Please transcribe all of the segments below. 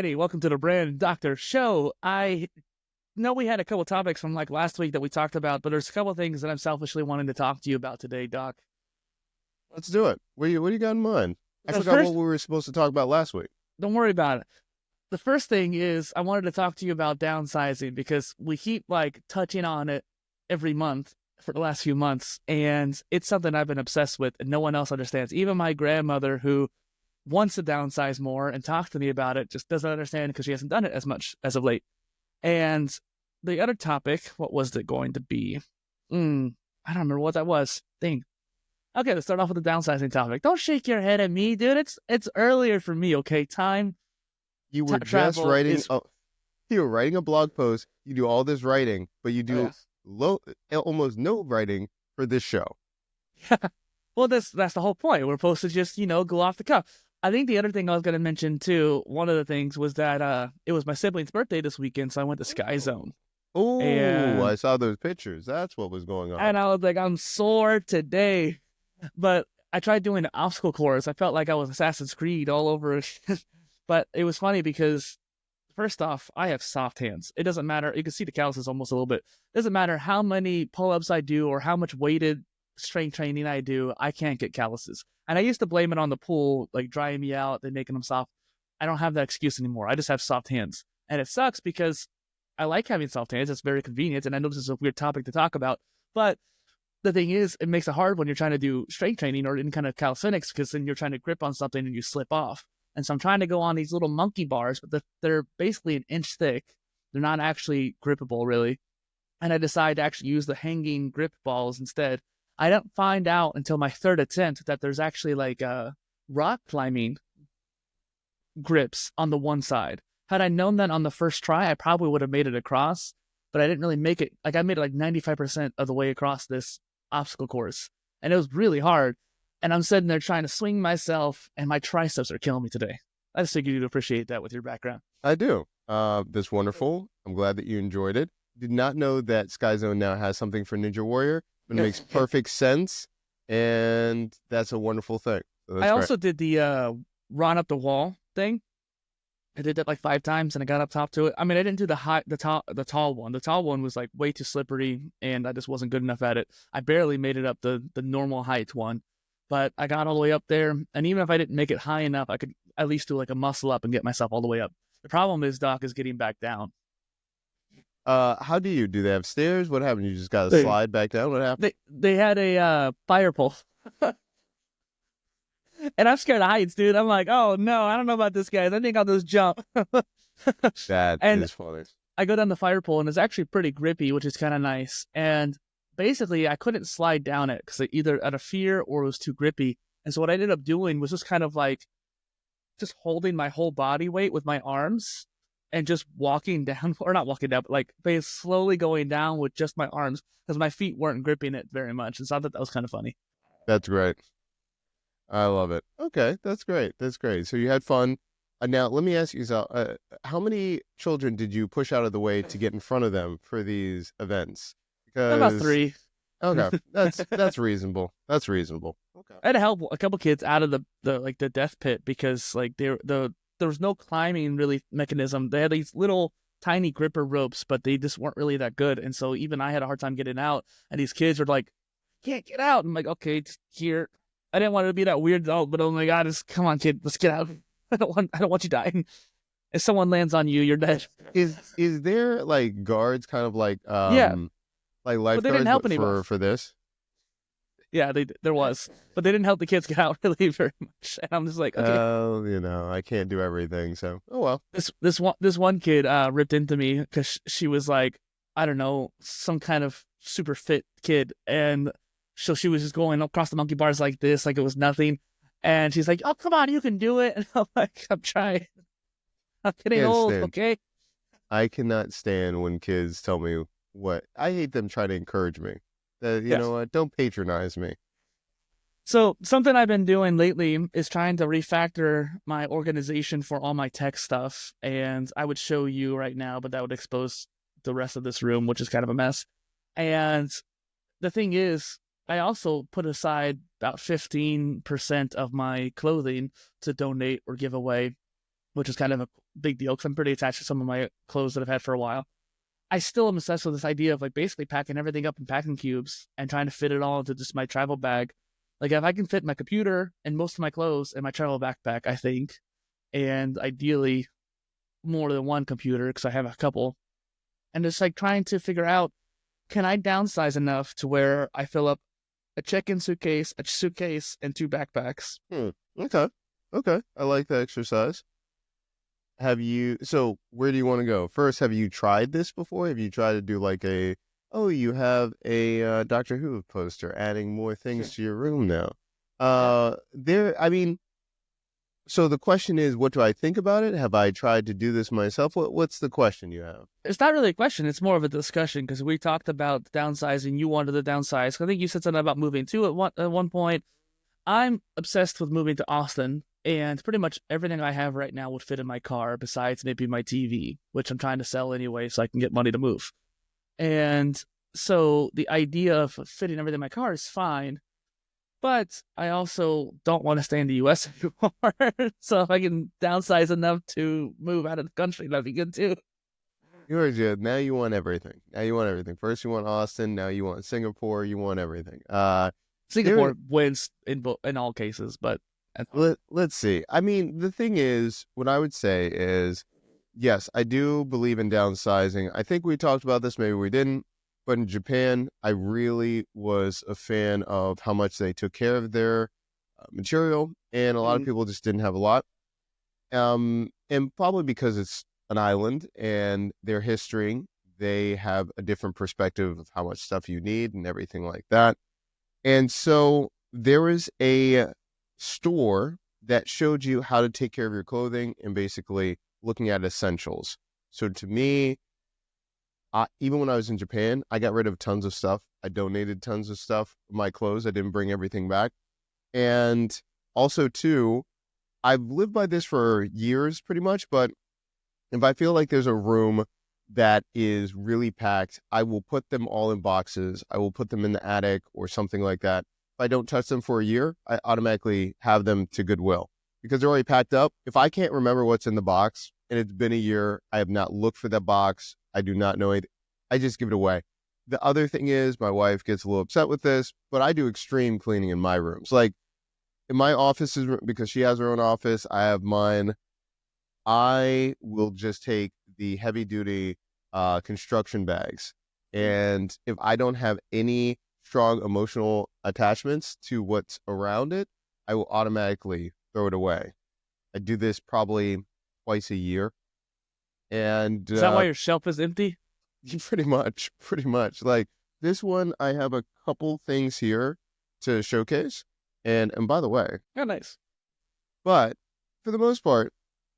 Hey, welcome to the Brand Doctor Show. I know we had a couple topics from like last week that we talked about, but there's a couple things that I'm selfishly wanting to talk to you about today, Doc. Let's do it. What do you got in mind? I The forgot what first, we were supposed to talk about last week. don't worry about it. The first thing is I wanted to talk to you about downsizing because we keep like touching on it every month for the last few months, and it's something I've been obsessed with, and no one else understands. Even my grandmother, who wants to downsize more and talk to me about it, just doesn't understand because she hasn't done it as much as of late. And the other topic, what was it going to be? I don't remember what that was. Dang. Okay, let's start off with the downsizing topic. Don't shake your head at me, dude. It's earlier for me. Okay, time You were just travel writing. is. You were writing a blog post. You do all this writing, but you Oh, do yeah. almost no writing for this show. Well, that's the whole point. We're supposed to just go off the cuff. I think the other thing I was going to mention too. One of the things was that it was my sibling's birthday this weekend, so I went to Sky Zone, Oh, I and saw those pictures. That's what was going on. and I was like, I'm sore today. But I tried doing the obstacle course. I felt like I was Assassin's Creed all over. But it was funny because first off, I have soft hands. It doesn't matter. You can see the calluses almost a little bit. It doesn't matter how many pull-ups I do or how much weighted strength training I do. I can't get calluses. And I used to blame it on the pool, like drying me out, then making them soft. I don't have that excuse anymore. I just have soft hands. And it sucks because I like having soft hands. It's very convenient. And I know this is a weird topic to talk about, but the thing is, it makes it hard when you're trying to do strength training or any kind of calisthenics because then you're trying to grip on something and you slip off. And so I'm trying to go on these little monkey bars, but they're basically an inch thick. They're not actually grippable, really. And I decided to actually use the hanging grip balls instead. I don't find out until my third attempt that there's actually like rock climbing grips on the one side. Had I known that on the first try, I probably would have made it across, but I didn't really make it. Like I made it like 95% of the way across this obstacle course, and it was really hard. And I'm sitting there trying to swing myself, and my triceps are killing me today. I just figured you'd appreciate that with your background. I do. That's wonderful. I'm glad that you enjoyed it. Did not know that Sky Zone now has something for Ninja Warrior, but it makes perfect sense, and that's a wonderful thing. So I that's great. also did the run up the wall thing. I did that like 5 times, and I got up top to it. I mean, I didn't do the tall one. The tall one was like way too slippery, and I just wasn't good enough at it. I barely made it up the normal height one, but I got all the way up there. And even if I didn't make it high enough, I could at least do like a muscle up and get myself all the way up. The problem is, Doc, is getting back down. How do you do? They have stairs? What happened? You just got to They slide back down? What happened? they had a fire pole, and I'm scared of heights, dude. I'm like, oh no, I don't know about this guy. I think I'll just jump. That And is funny. I go down the fire pole and it's actually pretty grippy, which is kind of nice. And basically, I couldn't slide down it because either out of fear or it was too grippy. And so what I ended up doing was just kind of like just holding my whole body weight with my arms and just walking down, or not walking down, but like slowly going down with just my arms because my feet weren't gripping it very much. And so I thought that was kind of funny. That's great. I love it. Okay, that's great. That's great. So you had fun. Now, let me ask you, how many children did you push out of the way to get in front of them for these events? About Because three. okay, that's reasonable. That's reasonable. Okay. I had to help a couple kids out of the death pit because like there was no climbing really mechanism. They had these little tiny gripper ropes, but they just weren't really that good. And so even I had a hard time getting out. And these kids were like, "Can't get out." I'm like, "Okay, just here." I didn't want it to be that weird though, but oh my god, just come on, kid, let's get out. I don't want you dying. If someone lands on you, you're dead. Is there like guards, kind of Yeah, like but they didn't lifeguards, help but anybody. for this? Yeah, there was, but they didn't help the kids get out really very much. And I'm just like, okay, I can't do everything, so oh well. this one kid ripped into me because she was like, I don't know, some kind of super fit kid, and so she was just going across the monkey bars like this, like it was nothing. And she's like, "Oh, come on, you can do it." And I'm like, "I'm trying. I'm getting Can't old, stand. okay?" I cannot stand when kids tell me what I hate them try to encourage me. That you Yeah. know what? Don't patronize me. So something I've been doing lately is trying to refactor my organization for all my tech stuff. And I would show you right now, but that would expose the rest of this room, which is kind of a mess. And the thing is, I also put aside about 15% of my clothing to donate or give away, which is kind of a big deal because I'm pretty attached to some of my clothes that I've had for a while. I still am obsessed with this idea of like basically packing everything up in packing cubes and trying to fit it all into just my travel bag. Like if I can fit my computer and most of my clothes in my travel backpack, I think, and ideally more than one computer because I have a couple, and just like trying to figure out, can I downsize enough to where I fill up a check-in suitcase, a suitcase, and 2 backpacks? Okay. Okay. I like the exercise. So where do you want to go? First, have you tried this before? Have you tried to do like you have a Doctor Who poster adding more things to your room now? I mean, so the question is, what do I think about it? Have I tried to do this myself? What's the question you have? It's not really a question. It's more of a discussion because we talked about downsizing. You wanted to downsize. I think you said something about moving too at one point. I'm obsessed with moving to Austin, and pretty much everything I have right now would fit in my car besides maybe my TV, which I'm trying to sell anyway so I can get money to move. And so the idea of fitting everything in my car is fine, but I also don't want to stay in the US anymore. So if I can downsize enough to move out of the country, that'd be good too. Yours, yeah. Now you want everything. Now you want everything. First you want Austin. Now you want Singapore. You want everything. Singapore wins in all cases, but let's see. I mean, the thing is, what I would say is, yes, I do believe in downsizing. I think we talked about this, maybe we didn't, but in Japan, I really was a fan of how much they took care of their material, and a lot of people just didn't have a lot. And probably because it's an island and their history, they have a different perspective of how much stuff you need and everything like that. And so there was a store that showed you how to take care of your clothing and basically looking at essentials. So to me, even when I was in Japan, I got rid of tons of stuff. I donated tons of stuff, my clothes. I didn't bring everything back. And also, too, I've lived by this for years pretty much, but if I feel like there's a room that is really packed, I will put them all in boxes. I will put them in the attic or something like that. If I don't touch them for a year, I automatically have them to Goodwill because they're already packed up. If I can't remember what's in the box and it's been a year, I have not looked for that box. I do not know it. I just give it away. The other thing is my wife gets a little upset with this, but I do extreme cleaning in my rooms. Like in my offices, because she has her own office, I have mine. I will just take the heavy duty construction bags. And if I don't have any strong emotional attachments to what's around it, I will automatically throw it away. I do this probably twice a year. And is that why your shelf is empty? pretty much. Like this one, I have a couple things here to showcase. And by the way, Oh, nice. but for the most part,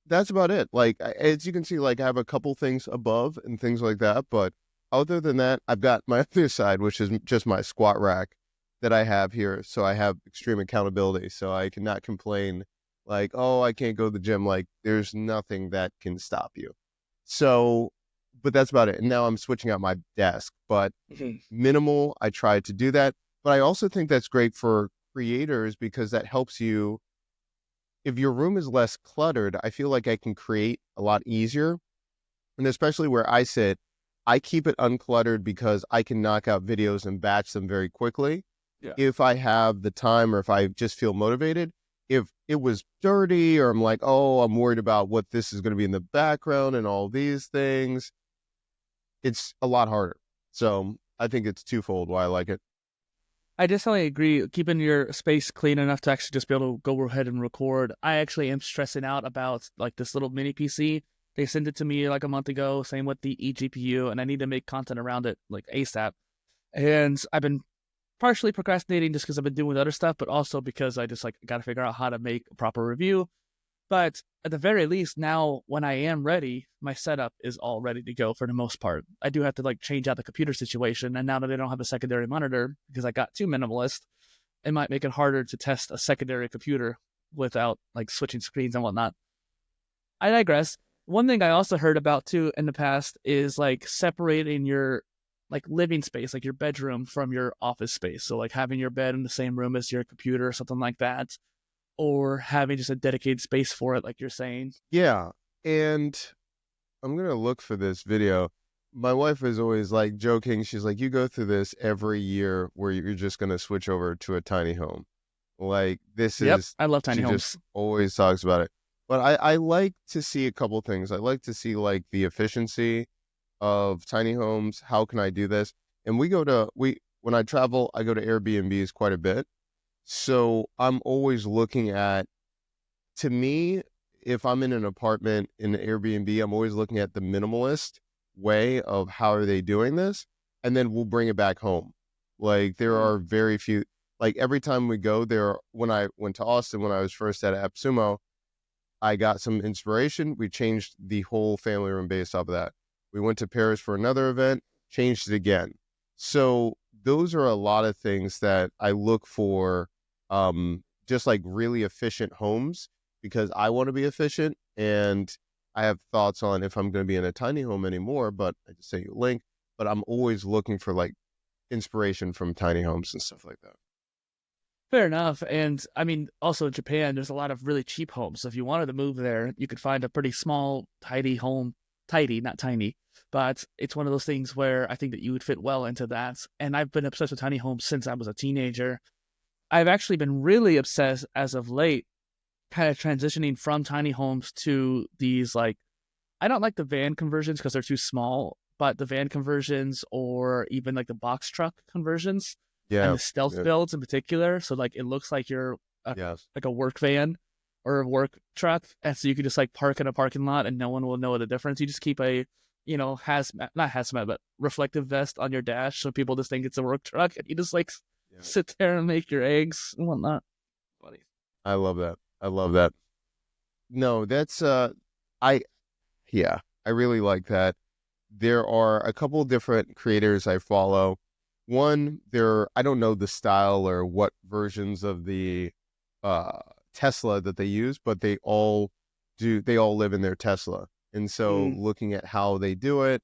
that's about it. Like, as you can see, like I have a couple things above and things like that. But other than that, I've got my other side, which is just my squat rack that I have here. So I have extreme accountability. So I cannot complain like, oh, I can't go to the gym. Like there's nothing that can stop you. So, but that's about it. And now I'm switching out my desk, but minimal. I tried to do that. But I also think that's great for creators because that helps you. If your room is less cluttered, I feel like I can create a lot easier. And especially where I sit, I keep it uncluttered because I can knock out videos and batch them very quickly. Yeah. If I have the time or if I just feel motivated, if it was dirty or I'm like, oh, I'm worried about what this is going to be in the background and all these things, it's a lot harder. So I think it's twofold why I like it. I definitely agree. Keeping your space clean enough to actually just be able to go ahead and record. I actually am stressing out about like this little mini PC. They sent it to me like a month ago, same with the eGPU, and I need to make content around it like ASAP. And I've been partially procrastinating just because I've been doing other stuff, but also because I just like got to figure out how to make a proper review. But at the very least, now when I am ready, my setup is all ready to go for the most part. I do have to like change out the computer situation, and now that I don't have a secondary monitor because I got too minimalist, it might make it harder to test a secondary computer without like switching screens and whatnot. I digress. One thing I also heard about too in the past is like separating your like living space, like your bedroom from your office space. So like having your bed in the same room as your computer or something like that, or having just a dedicated space for it, like you're saying. Yeah. And I'm gonna look for this video. My wife is always like joking. She's like, "You go through this every year where you're just gonna switch over to a tiny home." Like this Yep, is, I love tiny she just homes. always talks about it. But I like to see a couple things. I like to see like the efficiency of tiny homes. How can I do this? And we when I travel, I go to Airbnbs quite a bit. So I'm always looking at, to me, if I'm in an apartment in an Airbnb, I'm always looking at the minimalist way of how are they doing this, and then we'll bring it back home. Like there Mm. are very few. Like every time we go there, when I went to Austin when I was first at AppSumo, I got some inspiration. We changed the whole family room based off of that. We went to Paris for another event, changed it again. So those are a lot of things that I look for, just like really efficient homes because I want to be efficient and I have thoughts on if I'm going to be in a tiny home anymore, but I just sent you a link. But I'm always looking for like inspiration from tiny homes and stuff like that. Fair enough. And I mean, also in Japan, there's a lot of really cheap homes. So if you wanted to move there, you could find a pretty small, tidy home. Tidy, not tiny. But it's one of those things where I think that you would fit well into that. And I've been obsessed with tiny homes since I was a teenager. I've actually been really obsessed as of late, kind of transitioning from tiny homes to these like, I don't like the van conversions because they're too small, but the van conversions or even like the box truck conversions and Yeah. the stealth Yeah. builds in particular. So like it looks like you're Yes. like a work van or a work truck, and so you can just like park in a parking lot and no one will know the difference. You just keep a hazmat, not hazmat, but reflective vest on your dash so people just think it's a work truck, and you just like Yeah. sit there and make your eggs and whatnot. Funny. I love that. I love that. No, that's I yeah, I really like that. There are a couple different creators I follow. One, I don't know the style or what versions of the uh Tesla that they use, but they all live in their Tesla. And so Mm. looking at how they do it,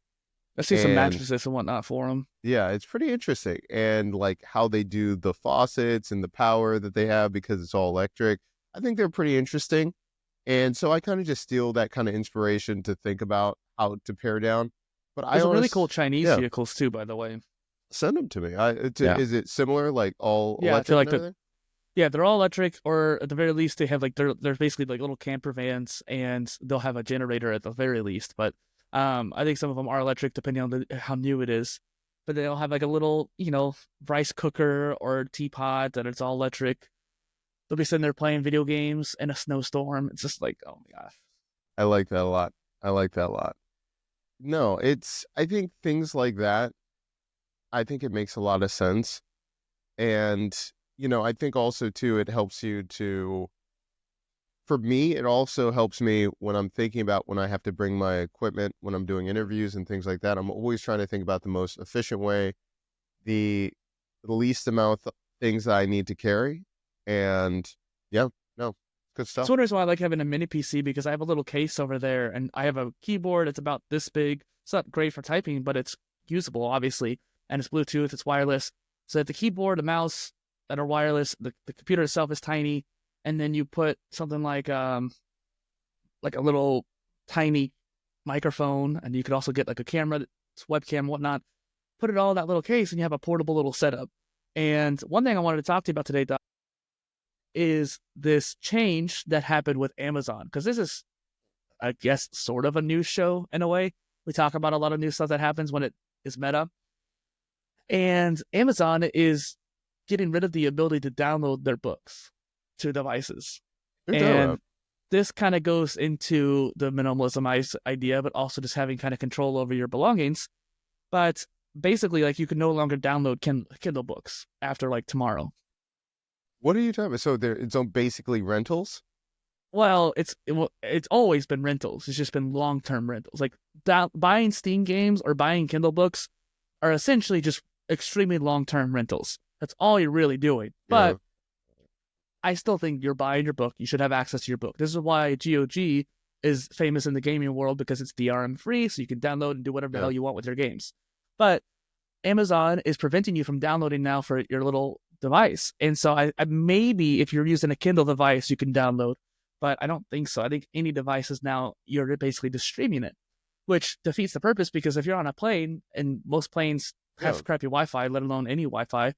I see some and mattresses and whatnot for them. yeah, it's pretty interesting. And like how they do the faucets and the power that they have because it's all electric. I think they're pretty interesting. And so I kind of just steal that kind of inspiration to think about how to pare down. But I There's some really cool honest, Chinese yeah, vehicles too, by the way. send them to me. Yeah. Is it similar, like all Yeah, to electric and like everything? yeah, they're all electric, or at the very least, they have like they're basically like little camper vans, and they'll have a generator at the very least. But I think some of them are electric depending on how new it is. But they'll have like a little rice cooker or teapot that it's all electric. They'll be sitting there playing video games in a snowstorm. It's just like, oh my gosh. I like that a lot. I like that a lot. No, I think things like that, I think it makes a lot of sense. And, I think also too, it helps you to, for me, it also helps me when I'm thinking about when I have to bring my equipment, when I'm doing interviews and things like that. I'm always trying to think about the most efficient way, the least amount of things that I need to carry. And yeah, no, good It's stuff. one reason why I like having a mini PC, because I have a little case over there and I have a keyboard. It's about this big. It's not great for typing, but it's usable, obviously. And it's Bluetooth, it's wireless. So the keyboard, the mouse that are wireless, the computer itself is tiny. And then you put something like a little tiny microphone, and you could also get like a camera, webcam, whatnot. Put it all in that little case, and you have a portable little setup. And one thing I wanted to talk to you about today, Doc, is this change that happened with Amazon. Because this is, I guess, sort of a news show in a way. We talk about a lot of new stuff that happens when it is meta. And Amazon is getting rid of the ability to download their books to devices. You're talking And about. this kind of goes into the minimalism idea, but also just having kind of control over your belongings. But basically, like, you can no longer download Kindle books after like tomorrow. What are you talking about? So it's on basically rentals? Well, it's always been rentals. It's just been long-term rentals. Like buying Steam games or buying Kindle books are essentially just extremely long-term rentals. That's all you're really doing. Yeah. But I still think you're buying your book. You should have access to your book. This is why GOG is famous in the gaming world, because it's DRM free, so you can download and do whatever the Yeah. hell you want with your games. But Amazon is preventing you from downloading now for your little device. And so I maybe if you're using a Kindle device, you can download. but I don't think so. I think any devices now, you're basically just streaming it, which defeats the purpose, because if you're on a plane, and most planes have Yeah. crappy Wi-Fi, let alone any Wi-Fi,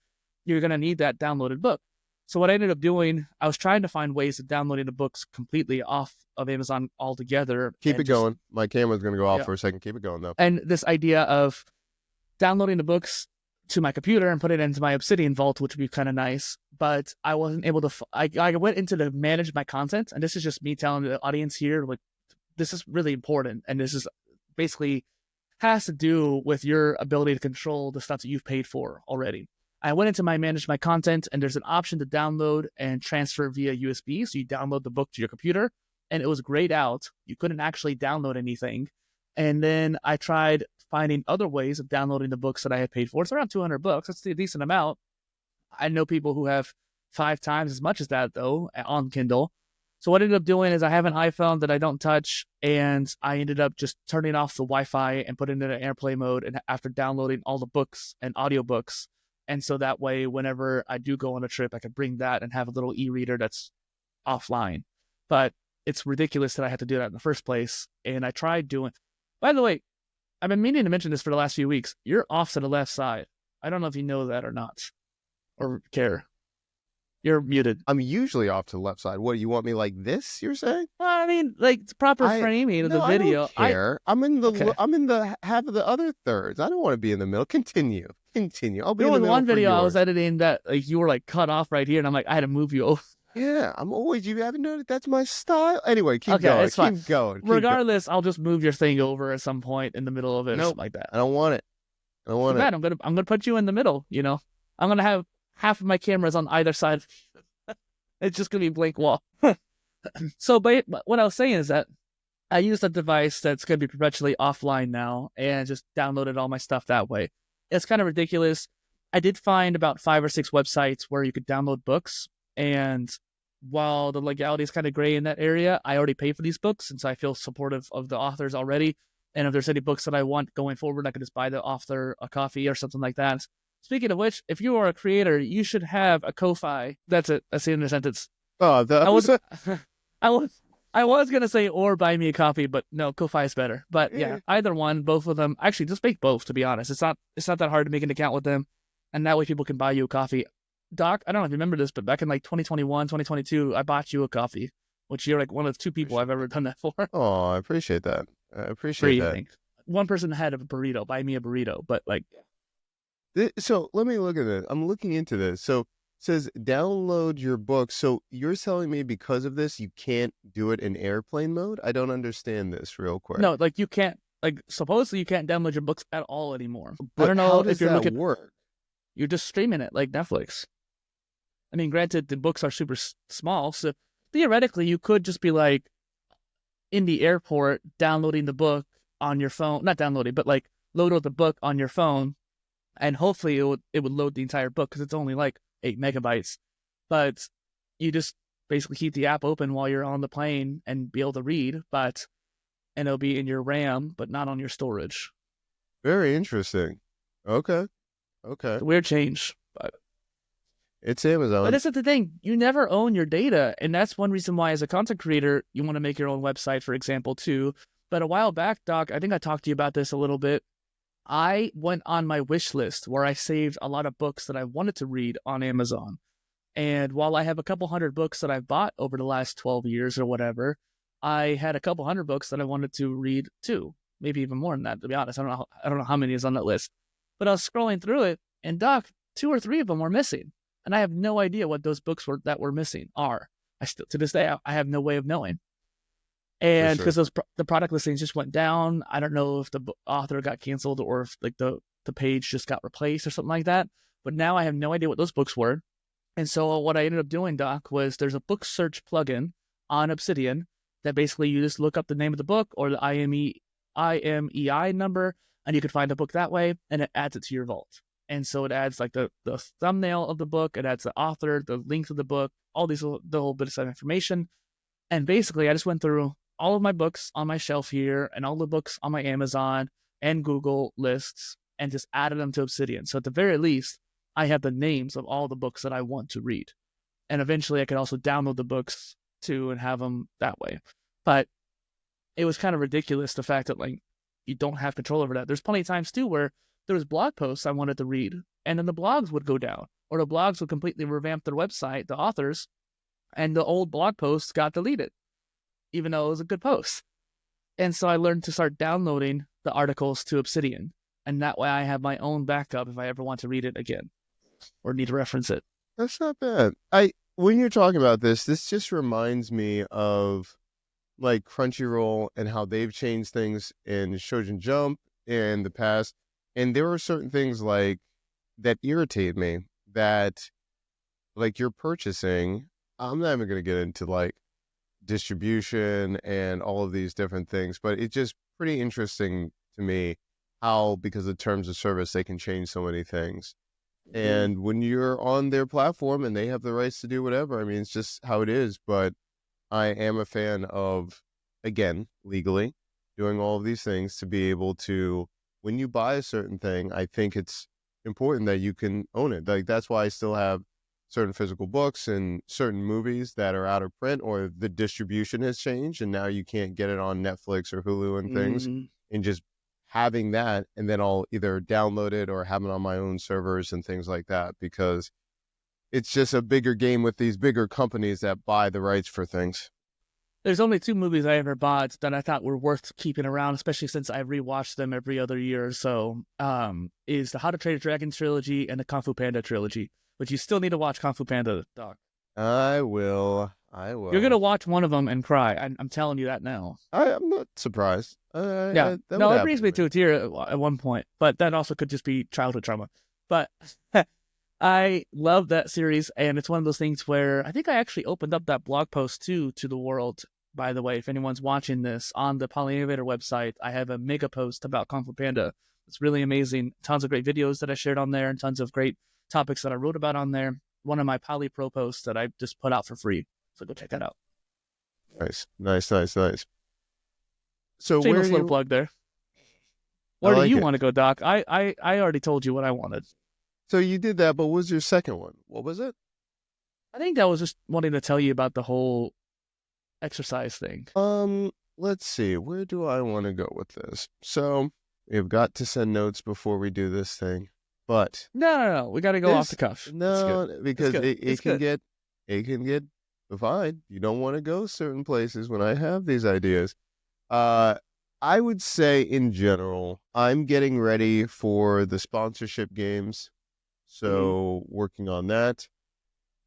you're going to need that downloaded book. So what I ended up doing, I was trying to find ways of downloading the books completely off of Amazon altogether. Keep it going. My camera's going to go off Yeah. for a second. Keep it going, though. And this idea of downloading the books to my computer and put it into my Obsidian vault, which would be kind of nice. But I wasn't able to. I went into to manage my content, and this is just me telling the audience here, like, this is really important, and this is basically has to do with your ability to control the stuff that you've paid for already. I went into my manage my content, and there's an option to download and transfer via USB. So you download the book to your computer, and it was grayed out. You couldn't actually download anything. And then I tried finding other ways of downloading the books that I had paid for. It's around 200 books. That's a decent amount. I know people who have 5 times as much as that, though, on Kindle. So what I ended up doing is I have an iPhone that I don't touch, and I ended up just turning off the Wi-Fi and putting it in airplane mode, and after downloading all the books and audiobooks. And so that way, whenever I do go on a trip, I could bring that and have a little e-reader that's offline. But it's ridiculous that I had to do that in the first place. And I tried doing... By the way, I've been meaning to mention this for the last few weeks. You're off to the left side. I don't know if you know that or not, or care. You're muted. I'm usually off to the left side. What, you want me like this, you're saying? Well, I mean, like, framing of the video. I don't care. I'm in the half of the other thirds. I don't want to be in the middle. Continue. I'll be in the middle. One video I was editing that, like, you were like cut off right here, and I'm like, I had to move you over. Yeah, I'm always. You haven't noticed that's my style. Anyway, keep going. It's fine. Keep going. Regardless, I'll just move your thing over at some point in the middle of it, or something like that. I don't want it. I don't want it. I'm gonna put you in the middle. You know, I'm gonna have half of my cameras on either side. It's just gonna be blank wall. So, but what I was saying is that I used a device that's gonna be perpetually offline now, and just downloaded all my stuff that way. It's kind of ridiculous. I did find about 5 or 6 websites where you could download books, and while the legality is kind of gray in that area, I already pay for these books since I feel supportive of the authors already. And if there's any books that I want going forward, I can just buy the author a coffee or something like that. Speaking of which, if you are a creator, you should have a Ko-Fi. That's it. That's the end of the sentence. Oh, I was gonna say or buy me a coffee, but no, Ko-Fi is better. But yeah, either one, both of them. Actually, just make both. To be honest, it's not that hard to make an account with them, and that way people can buy you a coffee. Doc, I don't know if you remember this, but back in like 2021, 2022, I bought you a coffee, which you're like one of the 2 people I've ever done that for. Oh, I appreciate that. Free, that. I think. One person had a burrito, buy me a burrito, but like. So let me look at this. I'm looking into this. So it says download your book. So you're telling me because of this, you can't do it in airplane mode? I don't understand this real quick. No, like you can't, like supposedly you can't download your books at all anymore. But I don't know how does if you're that looking. work? You're just streaming it like Netflix. I mean, granted, the books are super small, so theoretically you could just be like in the airport downloading the book on your phone. Not downloading, but like load the book on your phone, and hopefully it would load the entire book because it's only like 8 megabytes. But you just basically keep the app open while you're on the plane and be able to read, and it'll be in your RAM, but not on your storage. Very interesting. Okay. It's a weird change, but it's Amazon. But this is the thing. You never own your data, and that's one reason why as a content creator, you want to make your own website, for example, too. But a while back, Doc, I think I talked to you about this a little bit. I went on my wish list where I saved a lot of books that I wanted to read on Amazon. And while I have a couple hundred books that I've bought over the last 12 years or whatever, I had a couple hundred books that I wanted to read too. Maybe even more than that, to be honest. I don't know how many is on that list. But I was scrolling through it, and Doc, 2 or 3 of them were missing. And I have no idea what those books that were missing are. I still, to this day, I have no way of knowing. And because the product listings just went down, I don't know if the author got canceled or if like the page just got replaced or something like that. But now I have no idea what those books were. And so what I ended up doing, Doc, was there's a book search plugin on Obsidian that basically you just look up the name of the book or the IMEI number, and you can find the book that way, and it adds it to your vault. And so it adds like the thumbnail of the book, it adds the author, the link of the book, all these the whole bit of information. And basically I just went through all of my books on my shelf here and all the books on my Amazon and Google lists and just added them to Obsidian. So at the very least, I have the names of all the books that I want to read. And eventually I can also download the books to and have them that way. But it was kind of ridiculous, the fact that like you don't have control over that. There's plenty of times too where there was blog posts I wanted to read, and then the blogs would go down, or the blogs would completely revamp their website, the authors, and the old blog posts got deleted, even though it was a good post. And so I learned to start downloading the articles to Obsidian, and that way I have my own backup if I ever want to read it again or need to reference it. That's not bad. When you're talking about this just reminds me of like Crunchyroll and how they've changed things in Shonen Jump in the past. And there were certain things like that irritate me that like you're purchasing. I'm not even going to get into like distribution and all of these different things, but it's just pretty interesting to me how, because of terms of service, they can change so many things. And when you're on their platform and they have the rights to do whatever, I mean, it's just how it is. But I am a fan of, again, legally doing all of these things to be able to, when you buy a certain thing, I think it's important that you can own it. Like, that's why I still have certain physical books and certain movies that are out of print, or the distribution has changed and now you can't get it on Netflix or Hulu and things. And just having that, and then I'll either download it or have it on my own servers and things like that, because it's just a bigger game with these bigger companies that buy the rights for things. There's only 2 movies I ever bought that I thought were worth keeping around, especially since I rewatch them every other year or so, is the How to Train a Dragon trilogy and the Kung Fu Panda trilogy. But you still need to watch Kung Fu Panda, Doc. I will. You're going to watch one of them and cry. I'm telling you that now. I'm not surprised. Yeah. No, it brings me to a tear at one point, but that also could just be childhood trauma. But I love that series, and it's one of those things where I think I actually opened up that blog post too to the world. By the way, if anyone's watching this, on the PolyInnovator website, I have a mega post about Kung Fu Panda. It's really amazing. Tons of great videos that I shared on there, and tons of great topics that I wrote about on there. One of my Poly Pro posts that I just put out for free. So go check that out. Nice. So shameless little plug there. Where do you want to go, Doc? I already told you what I wanted. So you did that, but what was your second one? What was it? I think that was just wanting to tell you about the whole exercise thing. Let's see. Where do I want to go with this? So we've got to send notes before we do this thing. But no. We got to go off the cuff. No, because it can get fine. You don't want to go certain places when I have these ideas. I would say in general, I'm getting ready for the sponsorship games. So working on that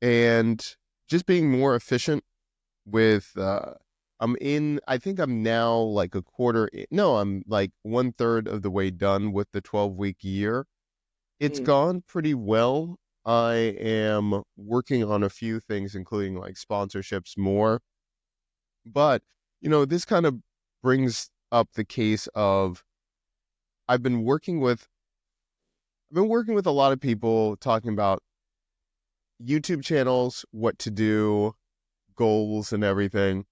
and just being more efficient with, I think I'm now like I'm like 1/3 of the way done with the 12-week year. It's gone pretty well. I am working on a few things, including like sponsorships more. But, this kind of brings up the case of I've been working with a lot of people talking about YouTube channels, what to do, goals and everything.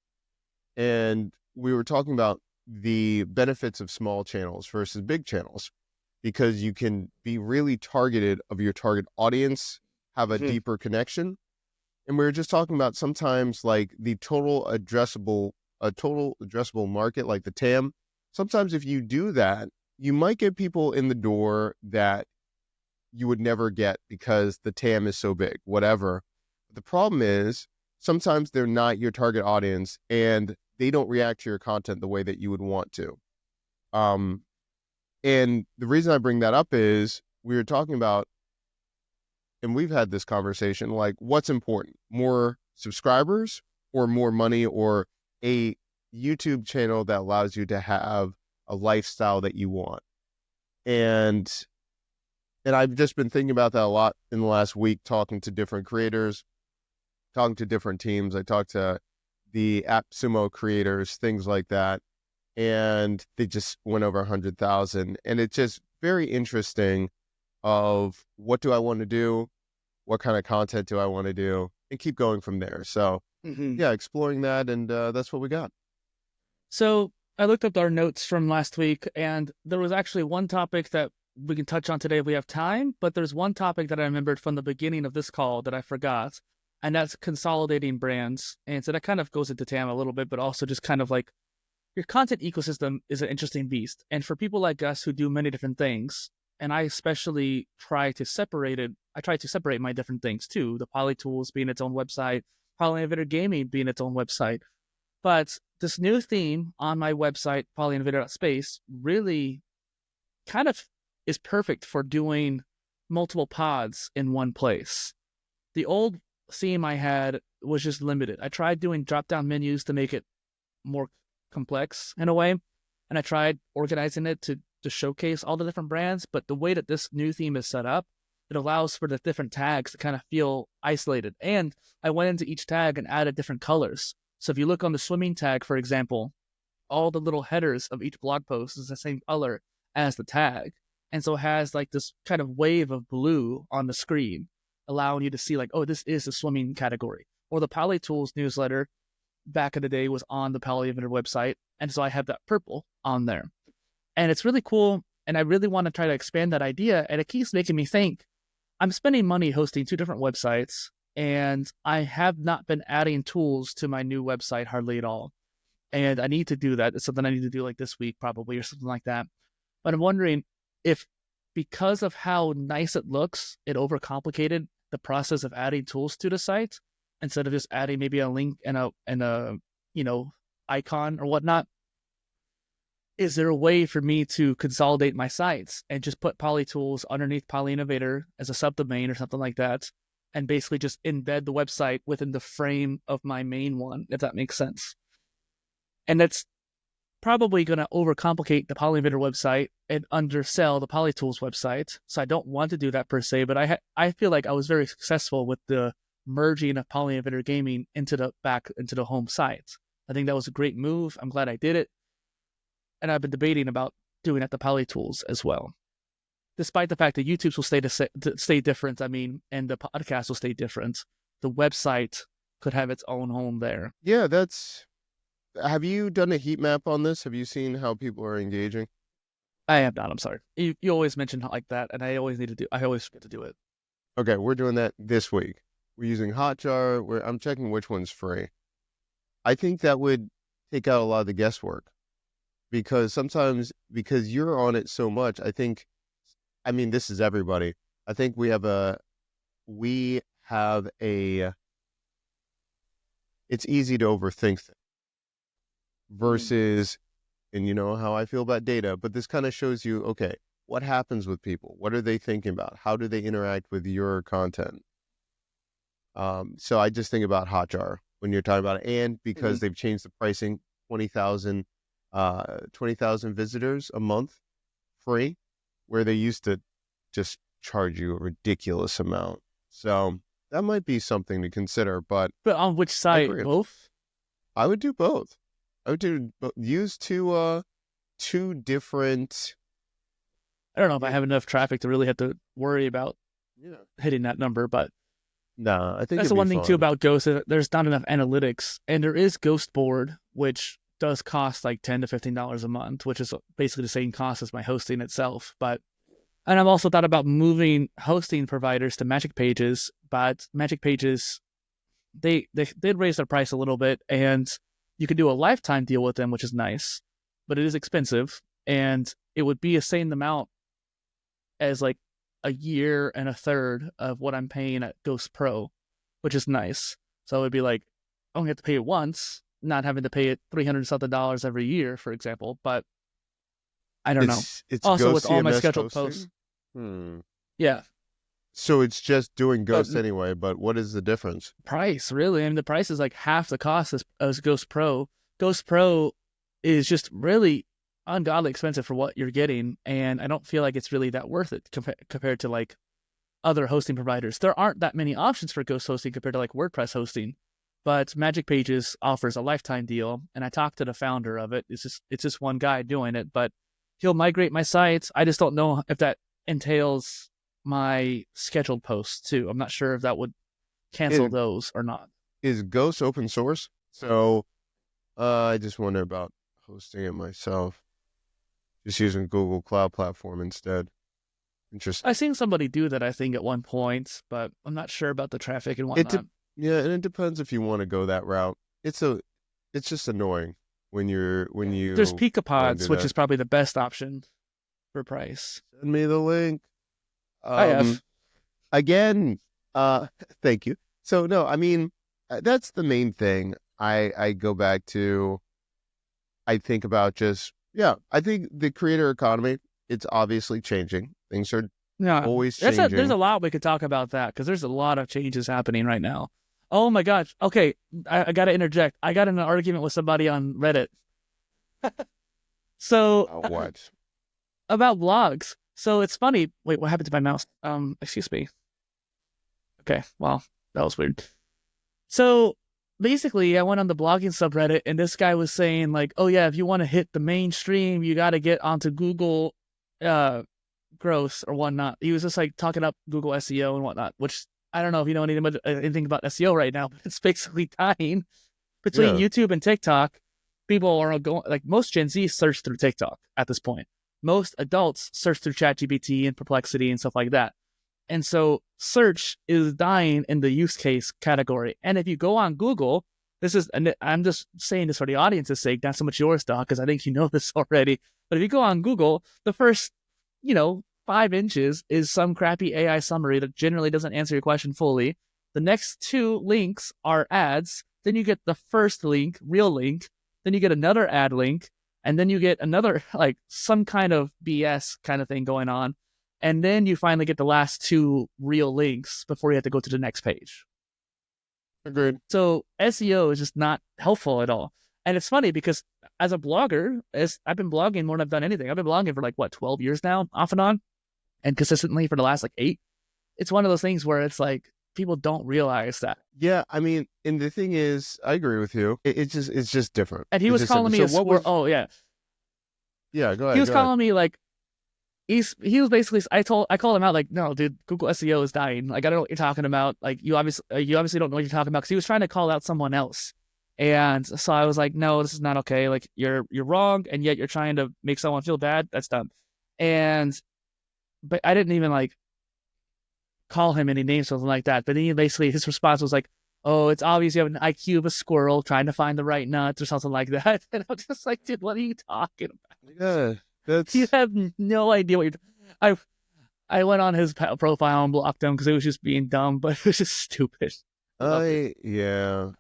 And we were talking about the benefits of small channels versus big channels, because you can be really targeted of your target audience, have a deeper connection. And we were just talking about sometimes like the total addressable market, like the TAM. Sometimes if you do that, you might get people in the door that you would never get because the TAM is so big, whatever. The problem is sometimes they're not your target audience and they don't react to your content the way that you would want to. And the reason I bring that up is we were talking about, and we've had this conversation, like what's important, more subscribers or more money, or a YouTube channel that allows you to have a lifestyle that you want. And I've just been thinking about that a lot in the last week, talking to different creators, talking to different teams. I talked to the AppSumo creators, things like that. And they just went over 100,000. And it's just very interesting of what do I want to do? What kind of content do I want to do? And keep going from there. So yeah, exploring that. And that's what we got. So I looked up our notes from last week, and there was actually one topic that we can touch on today if we have time, but there's one topic that I remembered from the beginning of this call that I forgot. and that's consolidating brands. And so that kind of goes into TAM a little bit, but also just kind of like your content ecosystem is an interesting beast. And for people like us who do many different things, and I especially try to separate it, I try to separate my different things too. The PolyTools being its own website, PolyInnovator Gaming being its own website. But this new theme on my website, PolyInnovator.space, really kind of is perfect for doing multiple pods in one place. The old theme I had was just limited. I tried doing drop-down menus to make it more complex in a way, and I tried organizing it to showcase all the different brands, but the way that this new theme is set up, it allows for the different tags to kind of feel isolated. And I went into each tag and added different colors. So if you look on the swimming tag, for example, all the little headers of each blog post is the same color as the tag. And so it has like this kind of wave of blue on the screen, allowing you to see like, oh, this is the swimming category. Or the PolyTools newsletter back in the day was on the PolyInnovator website. And so I have that purple on there. And it's really cool. And I really want to try to expand that idea. And it keeps making me think, I'm spending money hosting 2 different websites, and I have not been adding tools to my new website hardly at all. And I need to do that. It's something I need to do like this week probably, or something like that. But I'm wondering if, because of how nice it looks, it overcomplicated the process of adding tools to the site instead of just adding maybe a link and a icon or whatnot. Is there a way for me to consolidate my sites and just put PolyTools underneath PolyInnovator as a subdomain or something like that, and basically just embed the website within the frame of my main one, if that makes sense? And that's probably going to overcomplicate the PolyInnovator website and undersell the PolyTools website. So I don't want to do that per se, but I feel like I was very successful with the merging of PolyInnovator Gaming into the home site. I think that was a great move. I'm glad I did it. And I've been debating about doing at the PolyTools as well. Despite the fact that YouTube will stay different, and the podcast will stay different, the website could have its own home there. Yeah, have you done a heat map on this? Have you seen how people are engaging? I have not, I'm sorry. You always mention like that, and I always forget to do it. Okay, we're doing that this week. We're using Hotjar. I'm checking which one's free. I think that would take out a lot of the guesswork. Because sometimes, because you're on it so much, this is everybody. I think we have it's easy to overthink things versus, and you know how I feel about data, but this kind of shows you, okay, what happens with people? What are they thinking about? How do they interact with your content? So I just think about Hotjar when you're talking about it, and because they've changed the pricing, 20,000 visitors a month free, where they used to just charge you a ridiculous amount. So that might be something to consider. But on which side? Both? I would do both. I would use two different. I don't know if I have enough traffic to really have to worry about hitting that number, but no, I think that's the one thing too about Ghost. There's not enough analytics, and there is Ghost Board, which does cost like $10 to $15 a month, which is basically the same cost as my hosting itself. And I've also thought about moving hosting providers to Magic Pages, but Magic Pages, they did raise their price a little bit, and you can do a lifetime deal with them, which is nice, but it is expensive, and it would be the same amount as like a year and a third of what I'm paying at Ghost Pro, which is nice. So it would be like, I only have to pay it once, not having to pay it $300-something every year, for example. But I don't know. It's also Ghost with all my CMS scheduled hosting? posts. Yeah. So it's just doing Ghost anyway, but what is the difference? Price, really. The price is like half the cost as Ghost Pro. Ghost Pro is just really ungodly expensive for what you're getting, and I don't feel like it's really that worth it compared to like other hosting providers. There aren't that many options for Ghost hosting compared to like WordPress hosting. But Magic Pages offers a lifetime deal, and I talked to the founder of it. It's just one guy doing it, but he'll migrate my sites. I just don't know if that entails my scheduled posts too. I'm not sure if that would cancel those or not. Is Ghost open source? So I just wonder about hosting it myself, just using Google Cloud Platform instead. Interesting. I've seen somebody do that, I think, at one point, but I'm not sure about the traffic and whatnot. Yeah, and it depends if you want to go that route. It's just annoying when There's you go and do Picopods, which that. is probably the best option for price. Send me the link. I Um, have. again, thank you. So no, I mean, that's the main thing. I go back to. I think about just yeah. I think the creator economy. It's obviously changing. Things are Yeah, always there's changing. a lot we could talk about that because there's a lot of changes happening right now. Oh my gosh. Okay, I got to interject. I got in an argument with somebody on Reddit. So What? about blogs. So it's funny. Wait, what happened to my mouse? Excuse me. Okay, well, that was weird. So basically, I went on the blogging subreddit, and this guy was saying like, "Oh yeah, if you want to hit the mainstream, you got to get onto Google, uh, growth or whatnot." He was just like talking up Google SEO and whatnot, which I don't know if you know anything about SEO right now, but it's basically dying between Yeah, YouTube and TikTok. People are going like most Gen Z search through TikTok at this point. Most adults search through ChatGPT and Perplexity and stuff like that. And so search is dying in the use case category. And if you go on Google, this is, and I'm just saying this for the audience's sake, not so much yours, Doc, because I think you know this already. But if you go on Google, the first, 5 inches is some crappy AI summary that generally doesn't answer your question fully. The next two links are ads. Then you get the first link, real link. Then you get another ad link. And then you get another, like, some kind of BS kind of thing going on, and then you finally get the last two real links before you have to go to the next page. agreed. So SEO is just not helpful at all. And it's funny because as a blogger, as I've been blogging more than I've done anything. I've been blogging for like 12 years now, off and on, and consistently for the last like 8. It's one of those things where it's like people don't realize that. Yeah, I mean, and the thing is, I agree with you. It's just different. And he It's was just calling different. me So a what squirrel. was? Oh yeah, Yeah, go he ahead, was go ahead. calling me like he was basically I called him out like, no dude, Google SEO is dying, like I don't know what you're talking about, like you obviously don't know what you're talking about, because he was trying to call out someone else. And so I was like, no, this is not okay, like you're wrong, and yet you're trying to make someone feel bad. That's dumb. And but I didn't even like call him any names or something like that, but then he basically his response was like, oh, it's obvious you have an IQ of a squirrel trying to find the right nuts or something like that. And I'm just like, dude, what are you talking about? Yeah, You that's have no idea what you're. I went on his profile and blocked him because it was just being dumb, but it was just stupid. Loved it. yeah.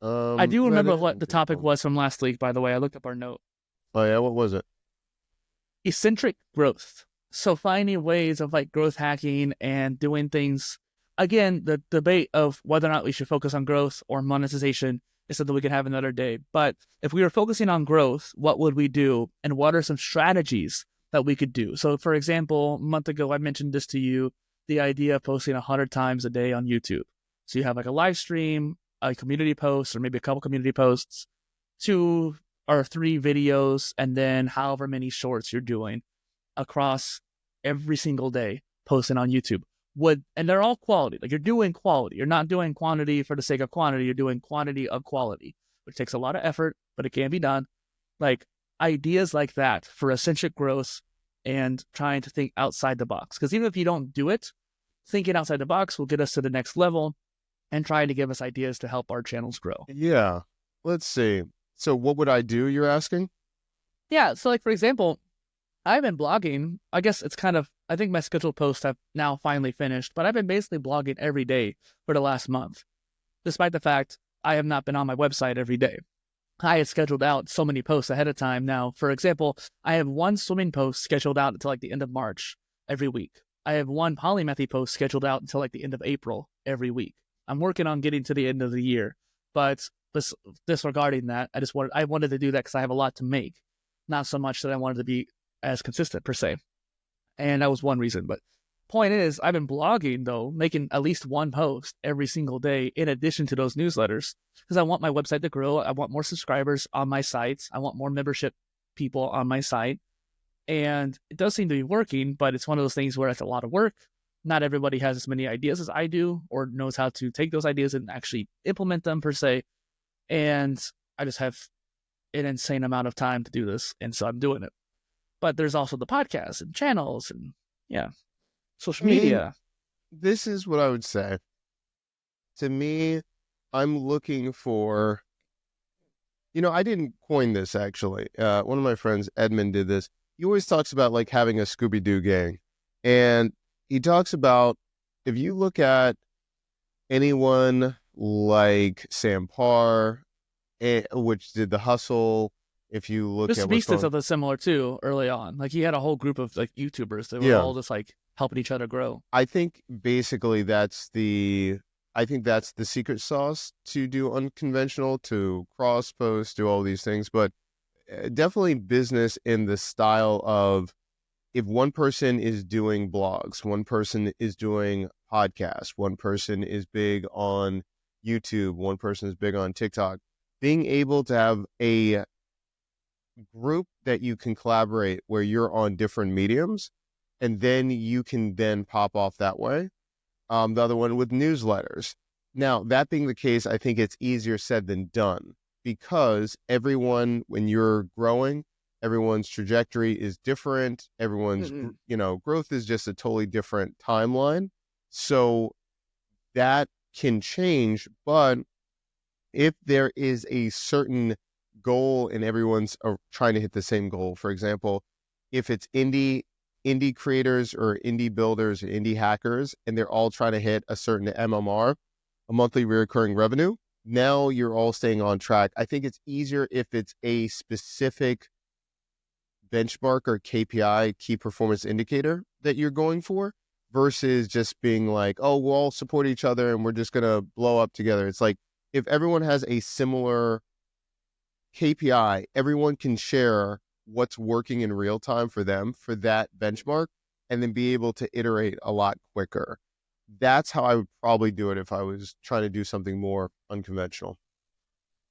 I do That remember is what the topic interesting. was from last week, by the way. I looked up our note. Oh yeah, what was it? Eccentric growth. So finding ways of like growth hacking and doing things. Again, the debate of whether or not we should focus on growth or monetization is something we can have another day. But if we were focusing on growth, what would we do? And what are some strategies that we could do? So, for example, a month ago, I mentioned this to you, the idea of posting 100 times a day on YouTube. So you have like a live stream, a community post, or maybe a couple community posts, 2 or 3 videos, and then however many shorts you're doing across every single day, posting on YouTube. And they're all quality. Like you're doing quality. You're not doing quantity for the sake of quantity. You're doing quantity of quality, which takes a lot of effort, but it can be done. Like ideas like that for eccentric growth and trying to think outside the box. Because even if you don't do it, thinking outside the box will get us to the next level and trying to give us ideas to help our channels grow. Yeah. Let's see. So what would I do, you're asking? Yeah. So like, for example, I've been blogging. I guess it's kind of, I think my scheduled posts have now finally finished, but I've been basically blogging every day for the last month, despite the fact I have not been on my website every day. I had scheduled out so many posts ahead of time now. For example, I have one swimming post scheduled out until like the end of March every week. I have one Polymathy post scheduled out until like the end of April every week. I'm working on getting to the end of the year, but disregarding that, I wanted to do that because I have a lot to make, not so much that I wanted to be as consistent per se. And that was one reason. But point is, I've been blogging though, making at least one post every single day in addition to those newsletters, because I want my website to grow. I want more subscribers on my sites. I want more membership people on my site. And it does seem to be working, but it's one of those things where it's a lot of work. Not everybody has as many ideas as I do or knows how to take those ideas and actually implement them per se. And I just have an insane amount of time to do this. And so I'm doing it. But there's also the podcasts and channels and yeah, I social mean, media. this is what I would say. To me, I'm looking for, I didn't coin this actually. One of my friends, Edmund, did this. He always talks about like having a Scooby-Doo gang. And he talks about if you look at anyone like Sam Parr, which did The Hustle, if you look Mr. at what's Beast did going, something similar too early on. Like he had a whole group of like YouTubers that were yeah, all just like helping each other grow. I think basically I think that's the secret sauce to do unconventional, to cross post, do all these things. But definitely business in the style of if one person is doing blogs, one person is doing podcasts, one person is big on YouTube, one person is big on TikTok, being able to have a group that you can collaborate where you're on different mediums and then you can then pop off that way. The other one with newsletters. Now, that being the case, I think it's easier said than done because everyone, when you're growing, everyone's trajectory is different. Everyone's, growth is just a totally different timeline. So that can change. But if there is a certain goal and everyone's trying to hit the same goal, for example, if it's indie creators or indie builders or indie hackers, and they're all trying to hit a certain MMR, a monthly recurring revenue, now you're all staying on track. I think it's easier if it's a specific benchmark or KPI, key performance indicator, that you're going for versus just being like, oh, we'll all support each other and we're just going to blow up together. It's like if everyone has a similar KPI, everyone can share what's working in real time for them for that benchmark and then be able to iterate a lot quicker. That's how I would probably do it if I was trying to do something more unconventional.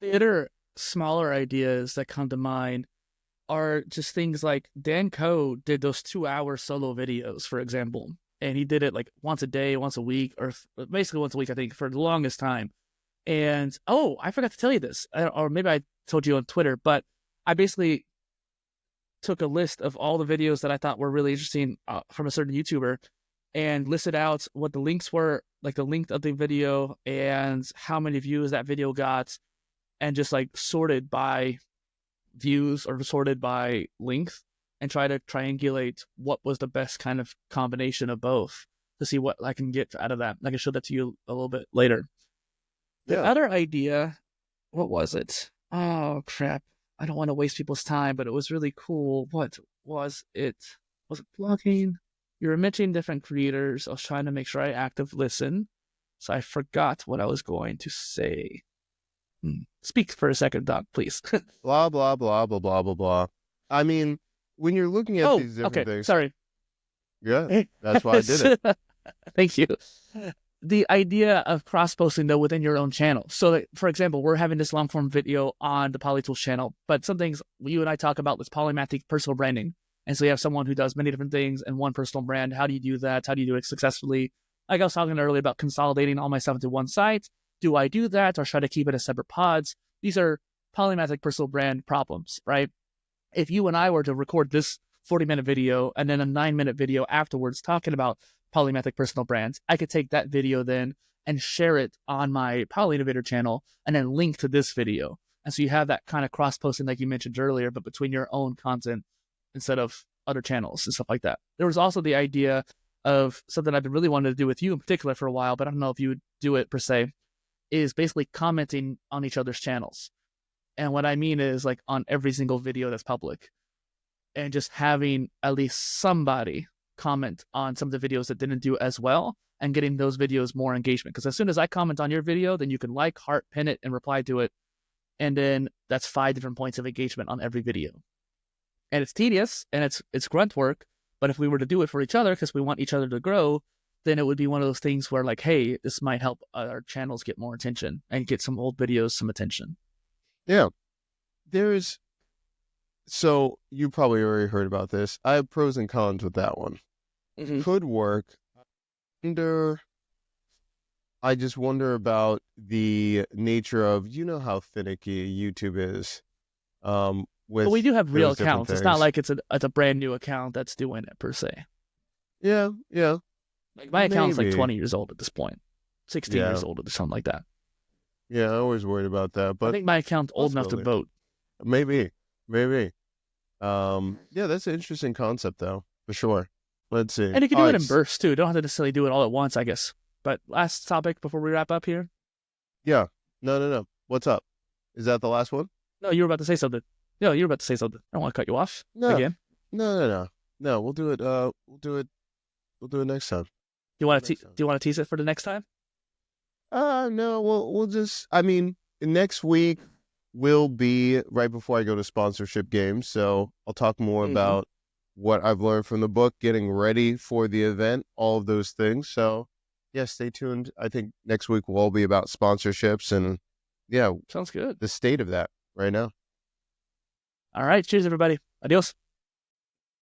The other smaller ideas that come to mind are just things like Dan Coe did those 2-hour solo videos, for example, and he did it like once a day, once a week, or basically once a week, I think, for the longest time. And I forgot to tell you this, or maybe I told you on Twitter, but I basically took a list of all the videos that I thought were really interesting from a certain YouTuber and listed out what the links were, like the length of the video and how many views that video got, and just like sorted by views or sorted by length and try to triangulate what was the best kind of combination of both to see what I can get out of that. I can show that to you a little bit later. The other idea, what was it? Oh, crap. I don't want to waste people's time, but it was really cool. What was it? Was it blogging? You were mentioning different creators. I was trying to make sure I active listen. So I forgot what I was going to say. Speak for a second, Doc, please. Blah, blah, blah, blah, blah, blah, blah. I mean, when you're looking at these different things. Sorry. Yeah, that's why I did it. Thank you. The idea of cross-posting, though, within your own channel. So, that, for example, we're having this long-form video on the PolyTools channel, but some things you and I talk about with Polymath personal branding. And so you have someone who does many different things in one personal brand. How do you do that? How do you do it successfully? Like I was talking earlier about consolidating all my stuff into one site. Do I do that or try to keep it as separate pods? These are Polymath personal brand problems, right? If you and I were to record this 40-minute video and then a 9-minute video afterwards talking about Polymath personal brands, I could take that video then and share it on my PolyInnovator channel and then link to this video. And so you have that kind of cross-posting like you mentioned earlier, but between your own content instead of other channels and stuff like that. There was also the idea of something I've been really wanting to do with you in particular for a while, but I don't know if you would do it per se, is basically commenting on each other's channels. And what I mean is like on every single video that's public and just having at least somebody comment on some of the videos that didn't do as well and getting those videos more engagement. Because as soon as I comment on your video, then you can like, heart, pin it, and reply to it. And then that's 5 different points of engagement on every video. And it's tedious and it's grunt work. But if we were to do it for each other, because we want each other to grow, then it would be one of those things where like, hey, this might help our channels get more attention and get some old videos some attention. Yeah. So you probably already heard about this. I have pros and cons with that one. Mm-hmm. Could work. I just wonder about the nature of, how finicky YouTube is. But we do have real accounts. It's not like it's a brand new account that's doing it per se. Yeah. Like my account's like 20 years old at this point. 16 Yeah. years old or something like that. Yeah, I always worried about that, I but think my account's old enough to possibility. vote. Maybe. Yeah, that's an interesting concept though, for sure. Let's see. And you can All do it right. in bursts too. Don't have to necessarily do it all at once, I guess. But last topic before we wrap up here. Yeah. No. What's up? Is that the last one? No, you were about to say something. No, you were about to say something. I don't want to cut you off No. again. No, we'll do it. We'll do it next time. Do you want to tease it for the next time? No, we'll just. I mean, next week will be right before I go to sponsorship games, so I'll talk more about what I've learned from the book, getting ready for the event, all of those things. So, yeah, stay tuned. I think next week will all be about sponsorships and, yeah, Sounds good. the state of that right now. All right. Cheers, everybody. Adios.